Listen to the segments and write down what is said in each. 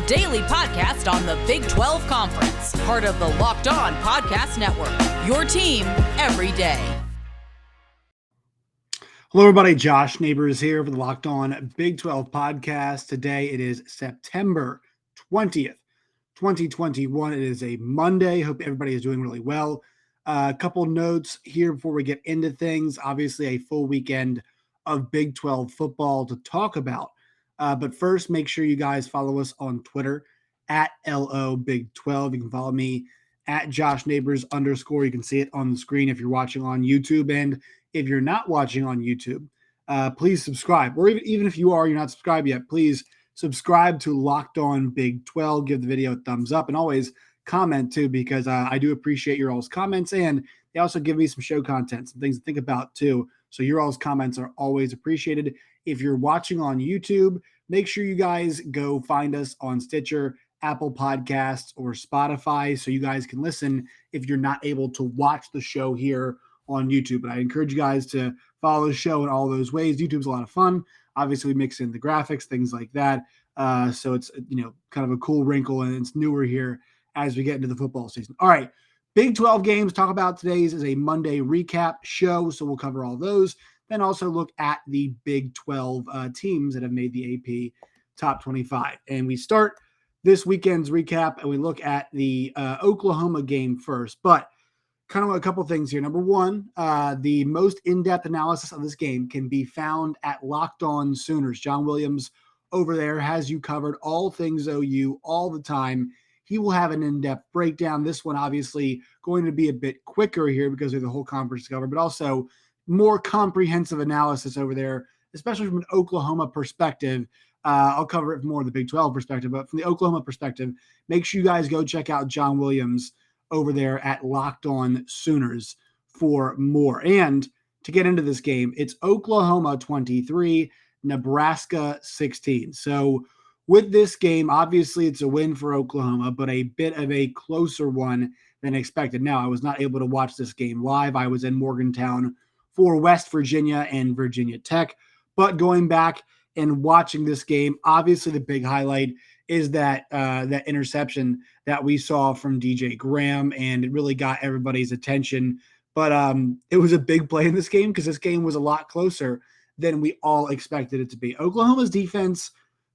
daily podcast on the Big 12 Conference, part of the Locked On Podcast Network, your team every day. Hello, everybody. Josh Neighbors here for the Locked On Big 12 podcast. Today it is September 20th, 2021. It is a Monday. Hope everybody is doing really well. A couple notes here before we get into things. Obviously, a full weekend of Big 12 football to talk about. But first, make sure you guys follow us on Twitter at LO Big 12. You can follow me at Josh Neighbors _. You can see it on the screen if you're watching on YouTube. And if you're not watching on YouTube, please subscribe. Or even if you're not subscribed yet, please subscribe to Locked On Big 12. Give the video a thumbs up and always comment too, because I do appreciate your all's comments, and they also give me some show content, some things to think about too. So your all's comments are always appreciated. If you're watching on YouTube, make sure you guys go find us on Stitcher, Apple Podcasts, or Spotify so you guys can listen if you're not able to watch the show here on YouTube. But I encourage you guys to follow the show in all those ways. YouTube's a lot of fun. Obviously, we mix in the graphics, things like that. So it's, kind of a cool wrinkle, and it's newer here as we get into the football season. All right, Big 12 games. Talk about today's is a Monday recap show, so we'll cover all those. Then also look at the Big 12 teams that have made the AP Top 25. And we start this weekend's recap, and we look at the Oklahoma game first. But kind of a couple things here. Number one, the most in-depth analysis of this game can be found at Locked On Sooners. John Williams over there has you covered all things OU all the time. He will have an in-depth breakdown. This one obviously going to be a bit quicker here because of the whole conference to cover, but also more comprehensive analysis over there, especially from an Oklahoma perspective. I'll cover it from more of the Big 12 perspective, but from the Oklahoma perspective, make sure you guys go check out John Williams over there at Locked On Sooners for more. And to get into this game, it's Oklahoma 23, Nebraska 16. So with this game, obviously it's a win for Oklahoma, but a bit of a closer one than expected. Now, I was not able to watch this game live. I was in Morgantown for West Virginia and Virginia Tech. But going back and watching this game, obviously the big highlight is that interception that we saw from DJ Graham, and it really got everybody's attention. But it was a big play in this game because this game was a lot closer than we all expected it to be. Oklahoma's defense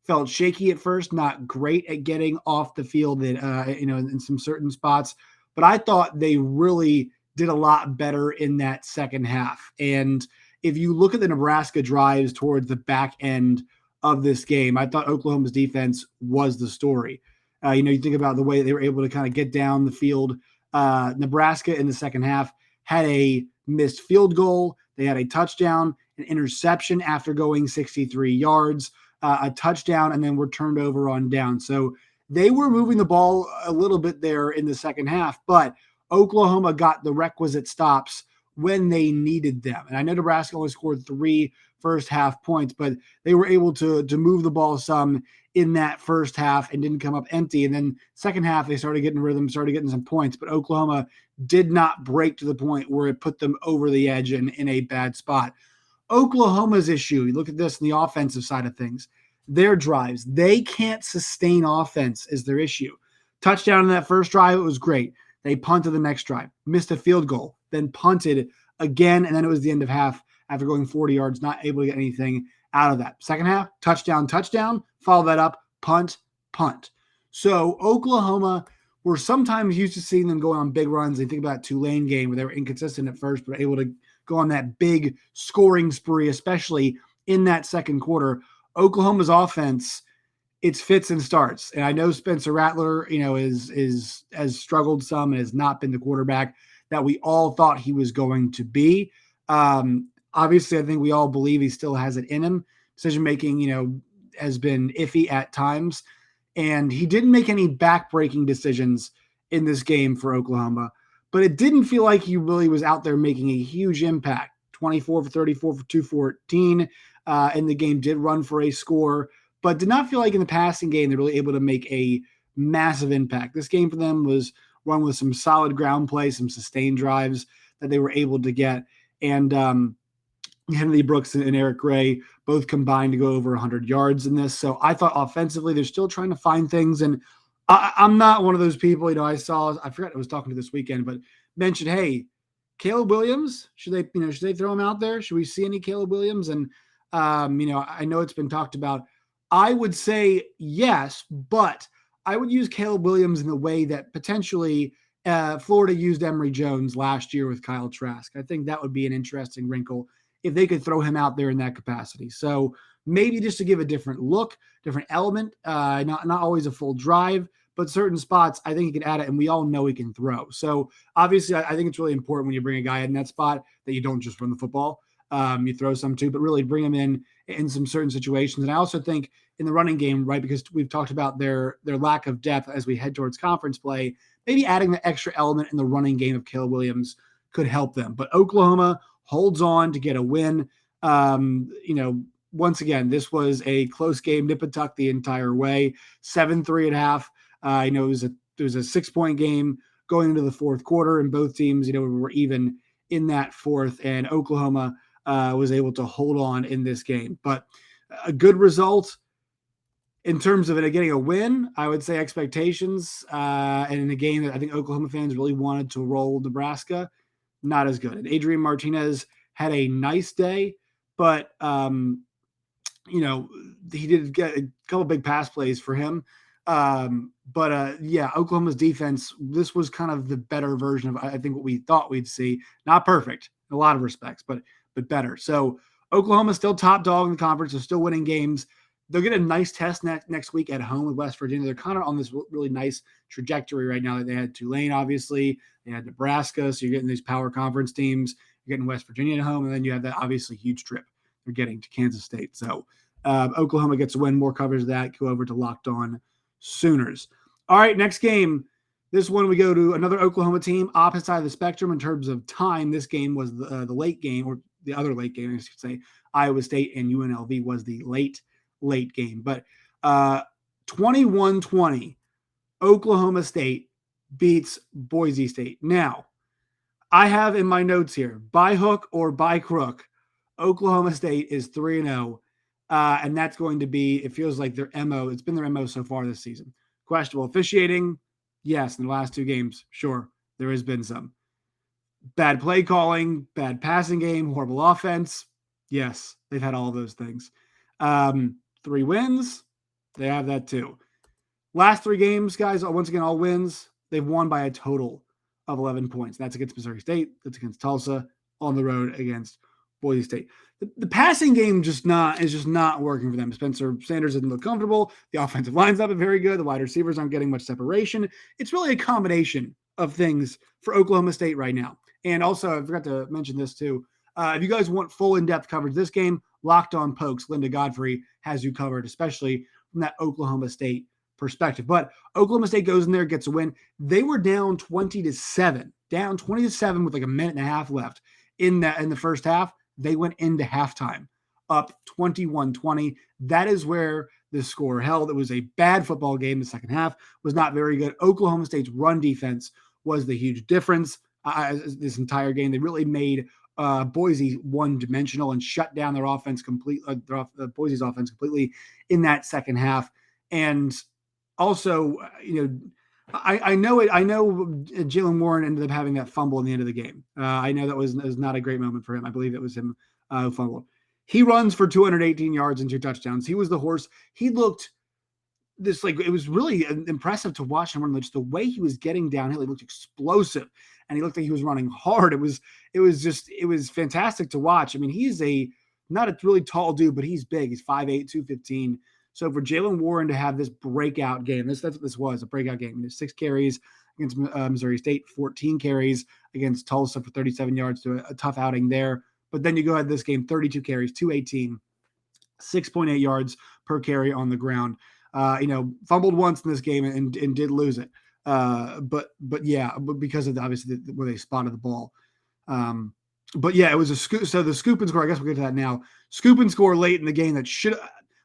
felt shaky at first, not great at getting off the field in some certain spots. But I thought they really did a lot better in that second half. And if you look at the Nebraska drives towards the back end of this game, I thought Oklahoma's defense was the story. You think about the way they were able to kind of get down the field. Nebraska in the second half had a missed field goal. They had a touchdown, an interception after going 63 yards, a touchdown, and then were turned over on down. So they were moving the ball a little bit there in the second half, but Oklahoma got the requisite stops when they needed them. And I know Nebraska only scored 3 first half points, but they were able to move the ball some in that first half and didn't come up empty. And then second half, they started getting rhythm, started getting some points, but Oklahoma did not break to the point where it put them over the edge and in a bad spot. Oklahoma's issue, you look at this on the offensive side of things, their drives, they can't sustain offense is their issue. Touchdown in that first drive, it was great. They punted the next drive, missed a field goal, then punted again, and then it was the end of half after going 40 yards, not able to get anything out of that. Second half, touchdown, follow that up, punt. So Oklahoma, we're sometimes used to seeing them going on big runs. They think about Tulane game where they were inconsistent at first, but able to go on that big scoring spree, especially in that second quarter. Oklahoma's offense, it's fits and starts. And I know Spencer Rattler, has struggled some and has not been the quarterback that we all thought he was going to be. Obviously, I think we all believe he still has it in him. Decision-making, has been iffy at times. And he didn't make any back-breaking decisions in this game for Oklahoma. But it didn't feel like he really was out there making a huge impact. 24 for 34 for 214 in the game, did run for a score, but did not feel like in the passing game they're really able to make a massive impact. This game for them was run with some solid ground play, some sustained drives that they were able to get. And Henry Brooks and Eric Gray both combined to go over 100 yards in this. So I thought offensively, they're still trying to find things. And I'm not one of those people, I forgot I was talking to this weekend, but mentioned, hey, Caleb Williams, should they throw him out there? Should we see any Caleb Williams? And, I know it's been talked about. I would say yes, but I would use Caleb Williams in the way that potentially Florida used Emory Jones last year with Kyle Trask. I think that would be an interesting wrinkle if they could throw him out there in that capacity. So maybe just to give a different look, different element, not always a full drive, but certain spots, I think he can add it, and we all know he can throw. So obviously, I think it's really important when you bring a guy in that spot that you don't just run the football. You throw some too, but really bring him in some certain situations. And I also think in the running game, right, because we've talked about their lack of depth as we head towards conference play, maybe adding the extra element in the running game of Caleb Williams could help them. But Oklahoma holds on to get a win. Once again, this was a close game, nip and tuck the entire way, 7-3 at half. It was a 6-point game going into the fourth quarter, and both teams, were even in that fourth, and Oklahoma was able to hold on in this game. But a good result in terms of it getting a win. I would say expectations, and in a game that I think Oklahoma fans really wanted to roll Nebraska, not as good. And Adrian Martinez had a nice day, but he did get a couple big pass plays for him. Oklahoma's defense, this was kind of the better version of, I think, what we thought we'd see. Not perfect in a lot of respects, but better. So Oklahoma's still top dog in the conference. They're still winning games. They'll get a nice test next week at home with West Virginia. They're kind of on this really nice trajectory right now. They had Tulane, obviously. They had Nebraska. So you're getting these power conference teams. You're getting West Virginia at home. And then you have that obviously huge trip they're getting to Kansas State. So Oklahoma gets a win. More coverage of that. Go over to Locked On Sooners. All right, next game. This one we go to another Oklahoma team, opposite side of the spectrum in terms of time. This game was the late game, or the other late game, I should say. Iowa State and UNLV was the late game. But 21-20, Oklahoma State beats Boise State. Now, I have in my notes here, by hook or by crook, Oklahoma State is 3-0. And that's going to be, it feels like their MO. It's been their MO so far this season. Questionable officiating. Yes, in the last two games, sure, there has been some. Bad play calling, bad passing game, horrible offense. Yes, they've had all of those things. 3 wins, they have that too. Last 3 games, guys, once again, all wins. They've won by a total of 11 points. That's against Missouri State. That's against Tulsa. On the road against Boise State. The passing game is just not working for them. Spencer Sanders doesn't look comfortable. The offensive line's not very good. The wide receivers aren't getting much separation. It's really a combination of things for Oklahoma State right now. And also, I forgot to mention this too. If you guys want full in-depth coverage of this game, Locked On Pokes, Linda Godfrey has you covered, especially from that Oklahoma State perspective. But Oklahoma State goes in there, gets a win. They were down 20-7 with like a minute and a half left in the first half. They went into halftime up 21-20. That is where the score held. It was a bad football game. The second half was not very good. Oklahoma State's run defense was the huge difference this entire game. They really made Boise one-dimensional and shut down their offense completely, Boise's offense completely in that second half. And also, I know Jalen Warren ended up having that fumble in the end of the game. I know that was not a great moment for him. I believe it was him who fumbled. He runs for 218 yards and 2 touchdowns. He was the horse. He looked it was really impressive to watch him run. Just the way he was getting downhill, he looked explosive, and he looked like he was running hard. It was fantastic to watch. I mean, he's not a really tall dude, but he's big. He's 5'8", 215. So for Jalen Warren to have this breakout game, that's what this was, a breakout game. 6 carries against Missouri State, 14 carries against Tulsa for 37 yards to a tough outing there. But then you go ahead this game, 32 carries, 218, 6.8 yards per carry on the ground. Fumbled once in this game and did lose it. But because of obviously where they spotted the ball. It was a scoop. So the scoop and score, I guess we'll get to that now. Scoop and score late in the game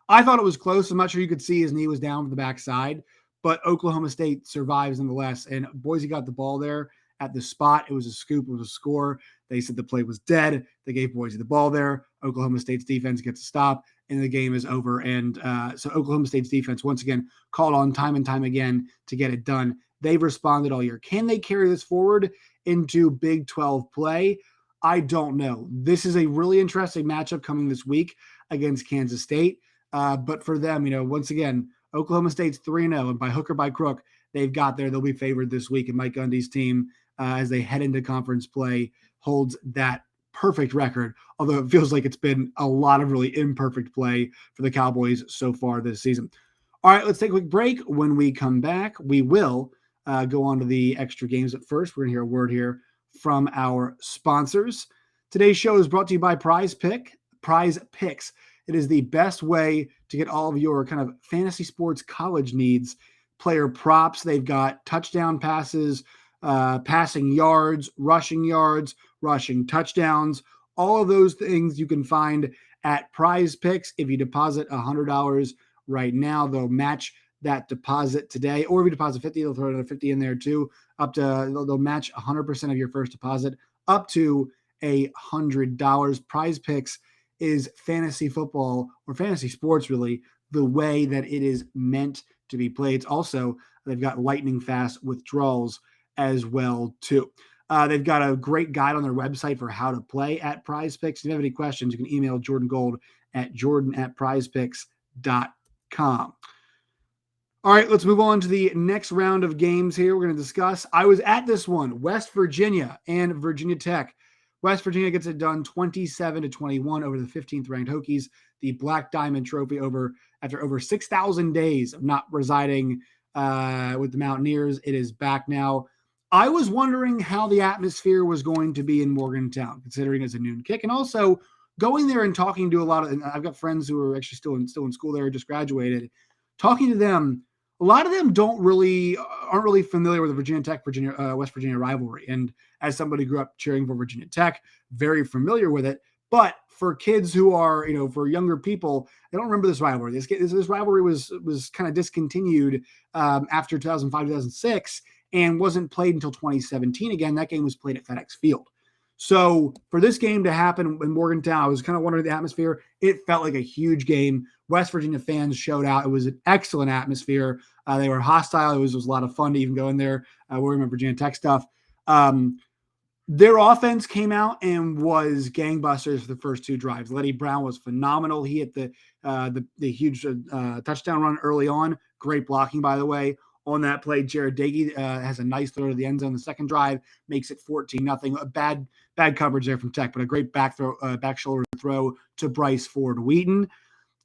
I thought it was close. I'm not sure you could see his knee was down to the backside, but Oklahoma State survives nonetheless. And Boise got the ball there at the spot. It was a scoop. It was a score. They said the play was dead. They gave Boise the ball there. Oklahoma State's defense gets a stop, and the game is over. And so Oklahoma State's defense, once again, called on time and time again to get it done. They've responded all year. Can they carry this forward into Big 12 play? I don't know. This is a really interesting matchup coming this week against Kansas State. But for them, once again, Oklahoma State's 3-0, and by hook or by crook, they've got there. They'll be favored this week, and Mike Gundy's team, as they head into conference play, holds that perfect record, although it feels like it's been a lot of really imperfect play for the Cowboys so far this season. All right, let's take a quick break. When we come back, we will go on to the extra games. But first, we're going to hear a word here from our sponsors. Today's show is brought to you by Prize Picks. It is the best way to get all of your kind of fantasy sports college needs. Player props. They've got touchdown passes, passing yards, rushing touchdowns, all of those things you can find at Prize Picks. If you deposit $100 right now, they'll match that deposit today. Or if you deposit 50, they'll throw another 50 in there too. They'll match 100% of your first deposit up to $100. Prize Picks is fantasy football, or fantasy sports really, the way that it is meant to be played. It's also, they've got lightning fast withdrawals as well too. They've got a great guide on their website for how to play at Prize Picks. If you have any questions, you can email Jordan Gold at jordan@prizepicks.com. All right, let's move on to the next round of games here. We're going to discuss. I was at this one, West Virginia and Virginia Tech. West Virginia gets it done 27-21 over the 15th ranked Hokies. The Black Diamond Trophy after over 6,000 days of not residing with the Mountaineers. It is back now. I was wondering how the atmosphere was going to be in Morgantown, considering it's a noon kick, and also going there and talking to and I've got friends who are actually still in school there, just graduated. Talking to them, a lot of them aren't really familiar with the Virginia Tech, West Virginia rivalry. And as somebody who grew up cheering for Virginia Tech, very familiar with it. But for kids who are, for younger people, they don't remember this rivalry. This rivalry was kind of discontinued after 2005, 2006, and wasn't played until 2017. Again, that game was played at FedEx Field. So for this game to happen in Morgantown, I was kind of wondering the atmosphere. It felt like a huge game. West Virginia fans showed out. It was an excellent atmosphere. They were hostile. It was a lot of fun to even go in there worrying about Virginia Tech stuff. Their offense came out and was gangbusters for the first two drives. Letty Brown was phenomenal. He hit the huge touchdown run early on. Great blocking, by the way. On that play, Jared Dagey has a nice throw to the end zone. The second drive makes it 14-0. A bad coverage there from Tech, but a great back shoulder throw to Bryce Ford Wheaton.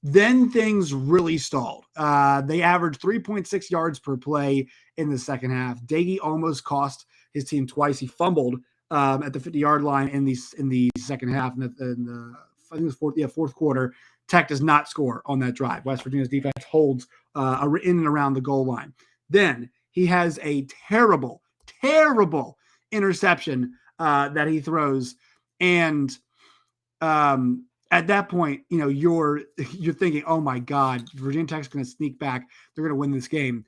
Then things really stalled. They averaged 3.6 yards per play in the second half. Dagey almost cost his team twice. He fumbled at the 50-yard line in the second half. I think it was fourth quarter. Tech does not score on that drive. West Virginia's defense holds in and around the goal line. Then he has a terrible interception that he throws, and at that point, you're thinking, oh my God, Virginia Tech's going to sneak back. They're going to win this game.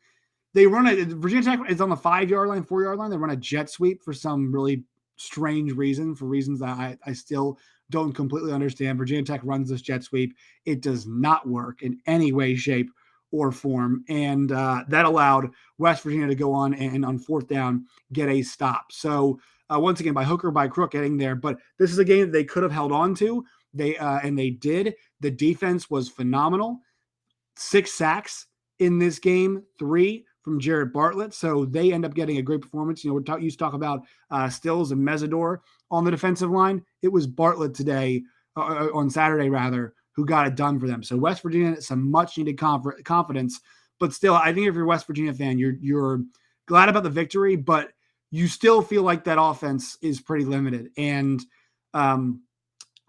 Virginia Tech is on the 5-yard line, 4-yard line. They run a jet sweep for some really strange reason, for reasons that I still don't completely understand. Virginia Tech runs this jet sweep. It does not work in any way, shape, or form. And that allowed West Virginia to go on and on fourth down, get a stop. So once again, by hook or by crook getting there, but this is a game that they could have held on to. And they did. The defense was phenomenal. 6 sacks in this game, 3 from Jared Bartlett. So they end up getting a great performance. We used to talk about Stills and Mesidor on the defensive line. It was Bartlett today, on Saturday rather, who got it done for them. So West Virginia, some much needed confidence, but still, I think if you're a West Virginia fan, you're glad about the victory, but you still feel like that offense is pretty limited. And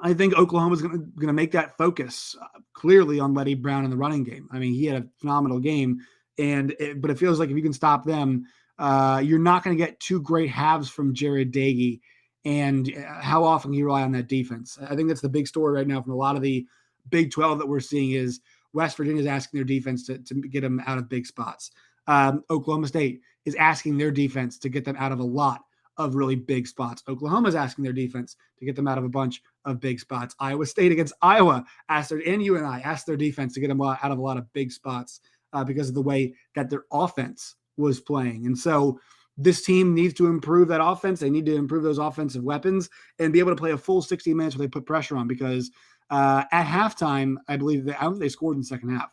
I think Oklahoma's going to make that focus clearly on Letty Brown in the running game. I mean, he had a phenomenal game, but it feels like if you can stop them, you're not going to get 2 great halves from Jared Dagey. And how often can you rely on that defense? I think that's the big story right now from a lot of the Big 12 that we're seeing is West Virginia's asking their defense to get them out of big spots. Oklahoma State is asking their defense to get them out of a lot of really big spots. Oklahoma's asking their defense to get them out of a bunch of big spots. Iowa State against Iowa and UNI asked their defense to get them out of a lot of big spots because of the way that their offense was playing. And so this team needs to improve that offense. They need to improve those offensive weapons and be able to play a full 60 minutes where they put pressure on, because at halftime, I don't think they scored in the second half.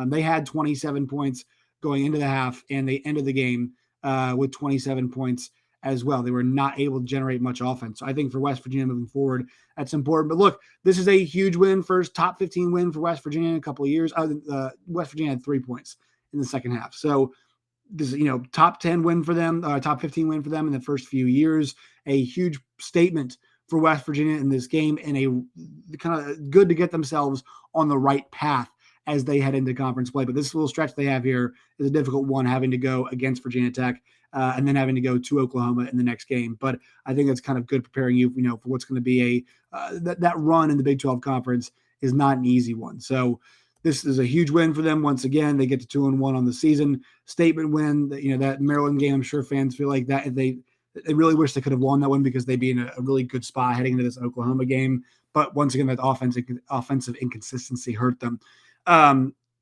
They had 27 points going into the half, and they ended the game with 27 points as well. They were not able to generate much offense. So I think for West Virginia moving forward, that's important. But look, this is a huge win, first top 15 win for West Virginia in a couple of years. West Virginia had 3 points in the second half. So this is, top 10 win for them, top 15 win for them in the first few years. A huge statement for West Virginia in this game, and a kind of good to get themselves on the right path as they head into conference play. But this little stretch they have here is a difficult one, having to go against Virginia Tech and then having to go to Oklahoma in the next game. But I think it's kind of good preparing you, for what's going to be that run in the Big 12 conference is not an easy one. So this is a huge win for them. Once again, they get to 2-1 on the season. Statement win. That Maryland game, I'm sure fans feel like that they really wish they could have won that one, because they'd be in a really good spot heading into this Oklahoma game. But once again, that offensive inconsistency hurt them.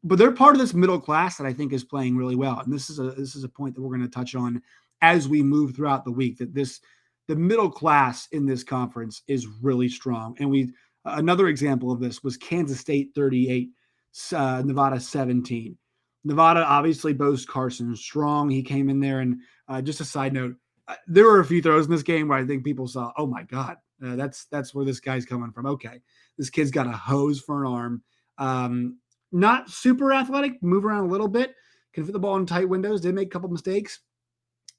But they're part of this middle class that I think is playing really well. And this is a point that we're going to touch on as we move throughout the week, that the middle class in this conference is really strong. And another example of this was Kansas State 38, Nevada 17. Nevada obviously boasts Carson Strong. He came in there, and just a side note, there were a few throws in this game where I think people saw, oh my God, that's where this guy's coming from. Okay, this kid's got a hose for an arm. Not super athletic, move around a little bit, can fit the ball in tight windows, did make a couple mistakes.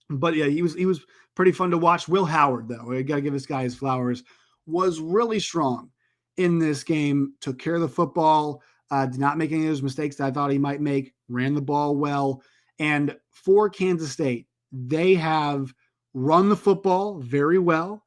But yeah, he was pretty fun to watch. Will Howard, though, I got to give this guy his flowers, was really strong in this game, took care of the football, did not make any of those mistakes that I thought he might make, ran the ball well. And for Kansas State, they have run the football very well.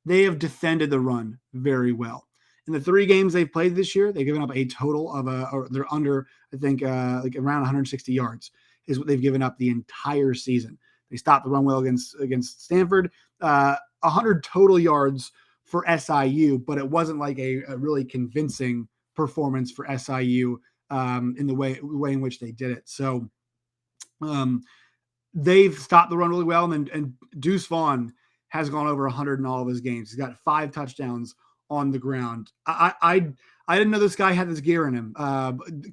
They have defended the run very well. In the 3 games they've played this year, they've given up a total of or they're under, I think, like around 160 yards is what they've given up the entire season. They stopped the run well against Stanford, 100 total yards for SIU, but it wasn't like a really convincing performance for SIU in the way in which they did it. So they've stopped the run really well, and Deuce Vaughn has gone over 100 in all of his games. He's got 5 touchdowns on the ground. I didn't know this guy had this gear in him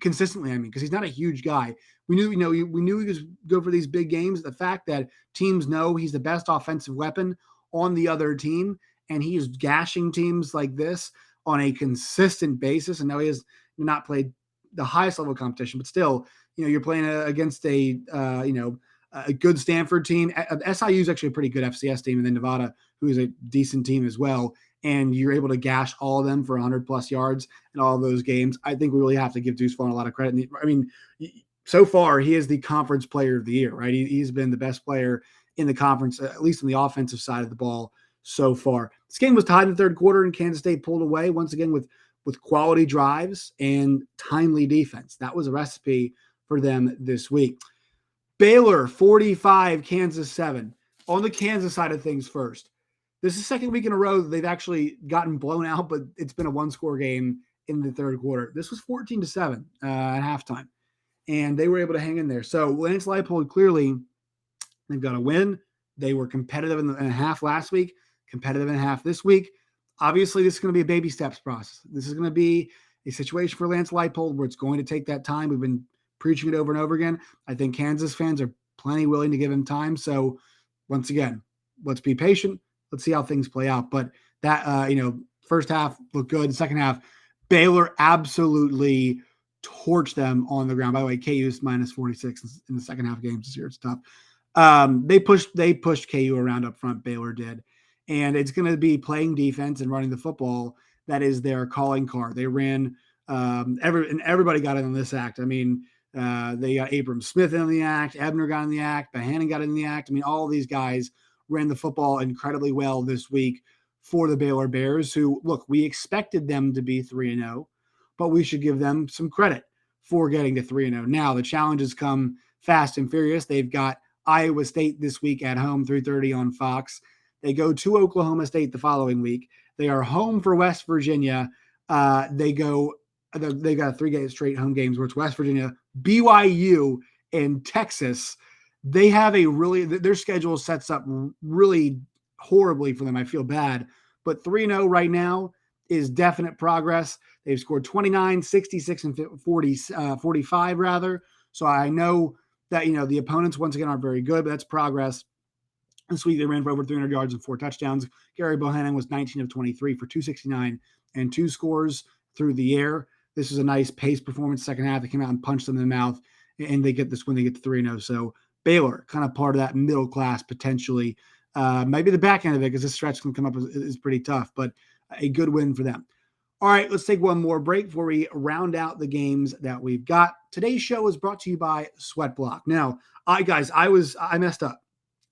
consistently. I mean, because he's not a huge guy. We knew he was go for these big games. The fact that teams know he's the best offensive weapon on the other team, and he is gashing teams like this on a consistent basis. And now he has not played the highest level of competition, but still, you're playing against a good Stanford team. SIU is actually a pretty good FCS team, and then Nevada, who is a decent team as well. And you're able to gash all of them for 100+ yards in all of those games. I think we really have to give Deuce Vaughn a lot of credit. I mean, so far, he is the conference player of the year, right? He's been the best player in the conference, at least on the offensive side of the ball so far. This game was tied in the third quarter, and Kansas State pulled away once again with quality drives and timely defense. That was a recipe for them this week. Baylor 45, Kansas 7. On the Kansas side of things first. This is the second week in a row that they've actually gotten blown out, but it's been a 1-score game in the third quarter. This was 14-7 at halftime, and they were able to hang in there. So Lance Leipold, clearly, they've got a win. They were competitive in a half last week, competitive in a half this week. Obviously, this is going to be a baby steps process. This is going to be a situation for Lance Leipold where it's going to take that time. We've been preaching it over and over again. I think Kansas fans are plenty willing to give him time. So once again, let's be patient. Let's see how things play out. But that, first half looked good. Second half, Baylor absolutely torched them on the ground. By the way, KU is -46 in the second half games this year. It's tough. They pushed KU around up front. Baylor did. And it's going to be playing defense and running the football. That is their calling card. They ran everybody got in on this act. I mean, they got Abram Smith in the act. Ebner got in the act. Bohannon got in the act. I mean, all of these guys ran the football incredibly well this week for the Baylor Bears, who, look, we expected them to be 3-0, but we should give them some credit for getting to 3-0. Now, the challenges come fast and furious. They've got Iowa State this week at home, 3:30 on Fox. They go to Oklahoma State the following week. They are home for West Virginia. They got 3 straight home games where it's West Virginia, BYU, and Texas. They have their schedule sets up really horribly for them. I feel bad, but 3-0 right now is definite progress. They've scored 29, 66, and 45 rather. So I know that, the opponents once again aren't very good, but that's progress. This week they ran for over 300 yards and 4 touchdowns. Gary Bohannon was 19 of 23 for 269 and 2 scores through the air. This is a nice pace performance second half. They came out and punched them in the mouth, and they get this when they get to 3-0. So Baylor, kind of part of that middle class potentially. Maybe the back end of it, because this stretch can come up is pretty tough, but a good win for them. All right, let's take one more break before we round out the games that we've got. Today's show is brought to you by Sweatblock. Now, I messed up.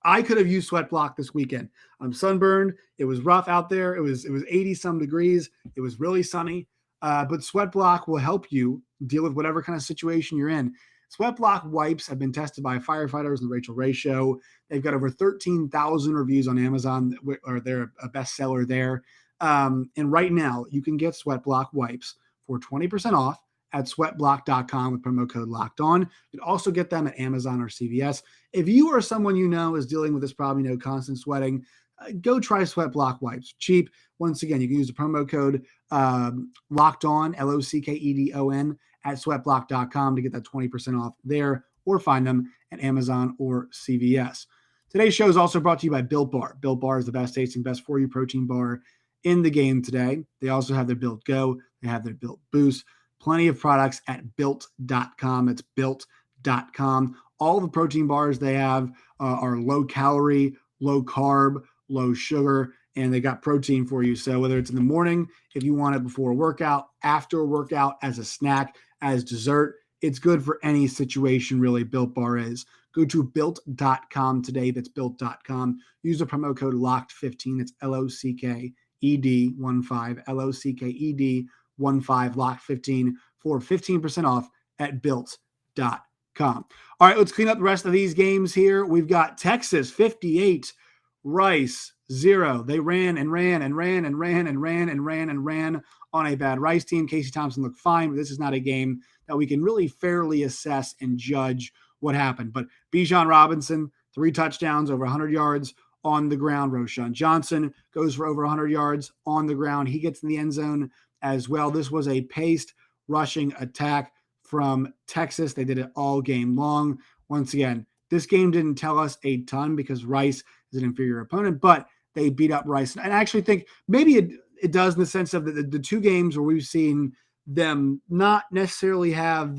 I could have used Sweatblock this weekend. I'm sunburned. It was rough out there. It was 80 some degrees. It was really sunny. But Sweatblock will help you deal with whatever kind of situation you're in. Sweatblock wipes have been tested by firefighters in the Rachel Ray Show. They've got over 13,000 reviews on Amazon, or they're a bestseller there. And right now, you can get Sweatblock wipes for 20% off at sweatblock.com with promo code Locked On. You can also get them at Amazon or CVS. If you or someone you know is dealing with this problem, constant sweating, go try Sweatblock wipes. Cheap. Once again, you can use the promo code Locked On, LOCKEDON, at sweatblock.com to get that 20% off there, or find them at Amazon or CVS. Today's show is also brought to you by Built Bar. Built Bar is the best tasting, best for you protein bar in the game today. They also have their Built Go. They have their Built Boost. Plenty of products at built.com. It's built.com. All the protein bars they have are low calorie, low carb, low sugar, and they got protein for you. So whether it's in the morning, if you want it before a workout, after a workout, as a snack, as dessert, it's good for any situation, really. Built Bar is. Go to built.com today. That's built.com. Use the promo code LOCKED15. It's LOCKED15, LOCKED15, LOCKED15 for 15% off at built.com. All right, let's clean up the rest of these games here. We've got Texas 58, Rice 0. They ran on a bad Rice team. Casey Thompson looked fine, but this is not a game that we can really fairly assess and judge what happened. But Bijan Robinson, 3 touchdowns, over 100 yards on the ground. Roschon Johnson goes for over 100 yards on the ground. He gets in the end zone as well. This was a paced rushing attack from Texas. They did it all game long. Once again, this game didn't tell us a ton because Rice is an inferior opponent, but they beat up Rice. And I actually think maybe it does in the sense of the 2 games where we've seen them not necessarily have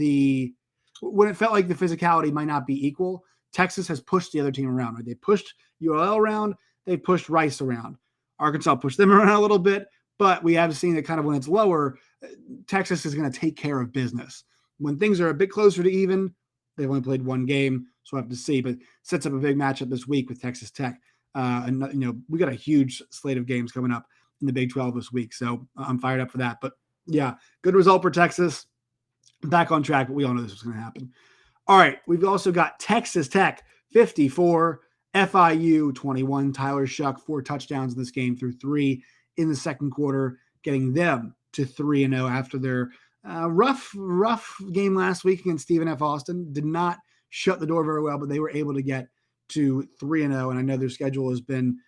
when it felt like the physicality might not be equal, Texas has pushed the other team around. Right? They pushed ULL around. They pushed Rice around. Arkansas pushed them around a little bit, but we have seen that kind of when it's lower, Texas is going to take care of business. When things are a bit closer to even, they've only played 1 game, so we'll have to see. But sets up a big matchup this week with Texas Tech. And we got a huge slate of games coming up in the Big 12 this week, so I'm fired up for that. But yeah, good result for Texas. Back on track, but we all know this was going to happen. All right, we've also got Texas Tech 54, FIU 21. Tyler Shuck 4 touchdowns in this game through 3 in the second quarter, getting them to 3-0 after their rough game last week against Stephen F. Austin. Did not shut the door very well, but they were able to get to 3-0. And I know their schedule has been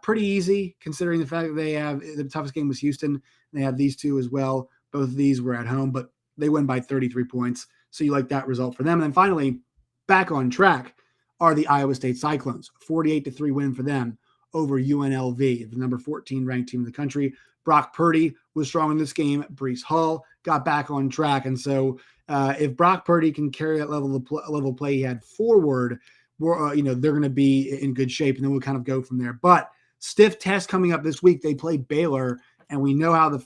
pretty easy considering the fact that they have the toughest game was Houston. They have these 2 as well. Both of these were at home, but they win by 33 points. So you like that result for them. And then finally, back on track are the Iowa State Cyclones. 48-3 win for them over UNLV, the number 14 ranked team in the country. Brock Purdy was strong in this game. Breece Hall got back on track. And so if Brock Purdy can carry that level of play he had forward, they're going to be in good shape. And then we'll kind of go from there. But stiff test coming up this week. They play Baylor. And we know how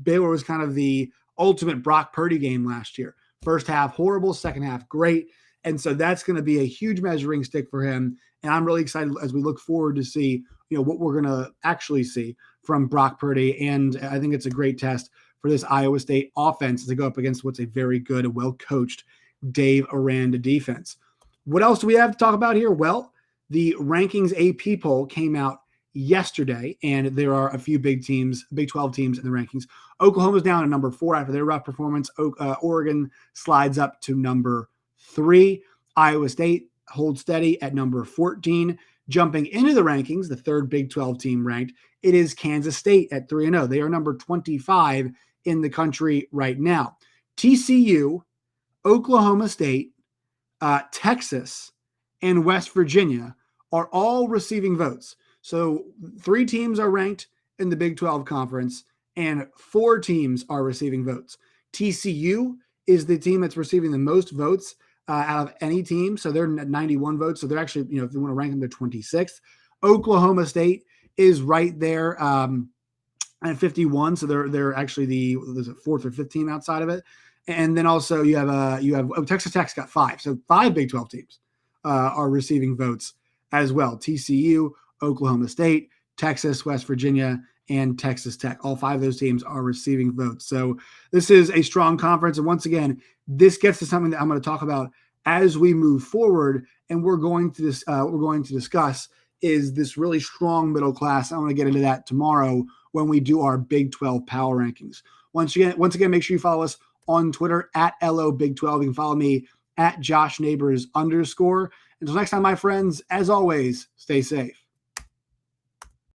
Baylor was kind of the ultimate Brock Purdy game last year. First half, horrible. Second half, great. And so that's going to be a huge measuring stick for him. And I'm really excited as we look forward to see, what we're going to actually see from Brock Purdy. And I think it's a great test for this Iowa State offense to go up against what's a very good and well-coached Dave Aranda defense. What else do we have to talk about here? Well, the rankings AP poll came out yesterday, and there are a few big 12 teams in the rankings. Oklahoma's down at number 4 after their rough performance. Oregon slides up to number 3. Iowa State holds steady at number 14. Jumping into the rankings, the third Big 12 team ranked, it is Kansas State at 3-0. They are number 25 in the country right now. TCU, Oklahoma State, Texas, and West Virginia are all receiving votes. So 3 teams are ranked in the Big 12 conference, and 4 teams are receiving votes. TCU is the team that's receiving the most votes out of any team. So they're 91 votes. So they're actually, if you want to rank them, they're 26th. Oklahoma State is right there at 51. So they're actually the 4th or 5th team outside of it. And then also you have Texas Tech's got 5. So 5 Big 12 teams are receiving votes as well. TCU, Oklahoma State, Texas, West Virginia, and Texas Tech. All 5 of those teams are receiving votes. So this is a strong conference. And once again, this gets to something that I'm going to talk about as we move forward. And we're going to discuss is this really strong middle class. I'm going to get into that tomorrow when we do our Big 12 power rankings. Once again, make sure you follow us on Twitter at LO Big 12. You can follow me at Josh Neighbors _. Until next time, my friends, as always, stay safe.